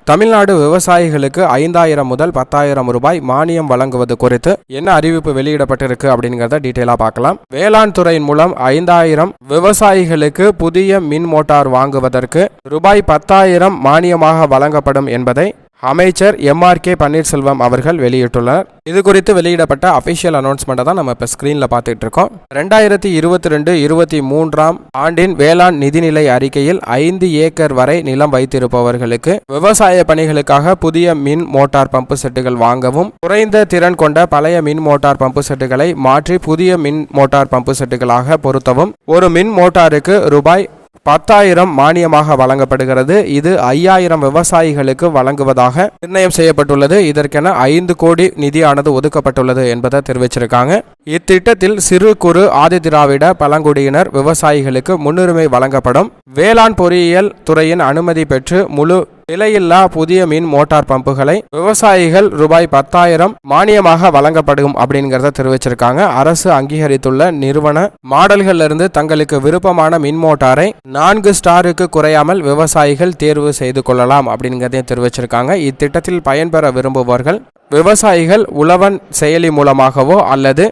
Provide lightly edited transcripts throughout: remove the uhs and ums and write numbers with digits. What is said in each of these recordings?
தமிழ்நாடு விவசாயிகளுக்கு 5,000 முதல் 10,000 ரூபாய் மானியம் வழங்குவது குறித்து என்ன அறிவிப்பு வெளியிடப்பட்டிருக்கு அப்படிங்கிறத டீட்டெயிலாக பார்க்கலாம். வேளாண் துறையின் மூலம் 5,000 விவசாயிகளுக்கு புதிய மின் மோட்டார் வாங்குவதற்கு ரூபாய் 10,000 மானியமாக வழங்கப்படும் என்பதை அமைச்சர் MRK பன்னீர்செல்வம் அவர்கள் வெளியிட்டுள்ளனர். இது குறித்து வெளியிடப்பட்ட அபிஷியல் அனௌன்ஸ்மெண்ட்டை தான் நம்ம இப்போ ஸ்கிரீனில் பார்த்துட்டு இருக்கோம். 2022-23 ஆண்டின் வேளாண் நிதிநிலை அறிக்கையில் 5 ஏக்கர் வரை நிலம் வைத்திருப்பவர்களுக்கு விவசாய பணிகளுக்காக புதிய மின் மோட்டார் பம்பு செட்டுகள் வாங்கவும், குறைந்த திறன் கொண்ட பழைய மின் மோட்டார் பம்பு செட்டுகளை மாற்றி புதிய மின் மோட்டார் பம்பு செட்டுகளாக பொருத்தவும் ஒரு மின் மோட்டாருக்கு ரூபாய் 10,000 மானியமாக வழங்கப்படுகிறது. இது 5,000 விவசாயிகளுக்கு வழங்குவதாக நிர்ணயம் செய்யப்பட்டுள்ளது. இதற்கென 5 கோடி நிதியானது ஒதுக்கப்பட்டுள்ளது என்பதை தெரிவிச்சிருக்காங்க. இத்திட்டத்தில் சிறு குறு ஆதிதிராவிட பழங்குடியினர் விவசாயிகளுக்கு முன்னுரிமை வழங்கப்படும். வேளாண் பொறியியல் துறையின் அனுமதி பெற்று முழு விலையில்லா புதிய மின் மோட்டார் பம்புகளை விவசாயிகள் ரூபாய் 10,000 மானியமாக வழங்கப்படும் அப்படிங்கிறத தெரிவிச்சிருக்காங்க. அரசு அங்கீகரித்துள்ள நிறுவன மாடல்கள் இருந்து தங்களுக்கு விருப்பமான மின் மோட்டாரை 4 ஸ்டாருக்கு குறையாமல் விவசாயிகள் தேர்வு செய்து கொள்ளலாம் அப்படிங்கிறதையும் தெரிவிச்சிருக்காங்க. இத்திட்டத்தில் பயன்பெற விரும்புபவர்கள் விவசாயிகள் உழவன் செயலி மூலமாகவோ அல்லது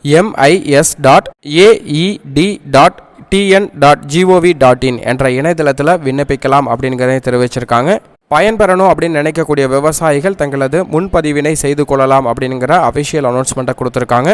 mis.aed.tn.gov.in என்ற இணையதளத்தில் விண்ணப்பிக்கலாம் அப்படிங்கிறதை தெரிவிச்சிருக்காங்க. பயன்பெறணும் அப்படின்னு நினைக்கக்கூடிய விவசாயிகள் தங்களது முன்பதிவினை செய்து கொள்ளலாம் அப்படிங்கிற அபிஷியல் அனௌன்ஸ்மெண்ட்டை கொடுத்துருக்காங்க.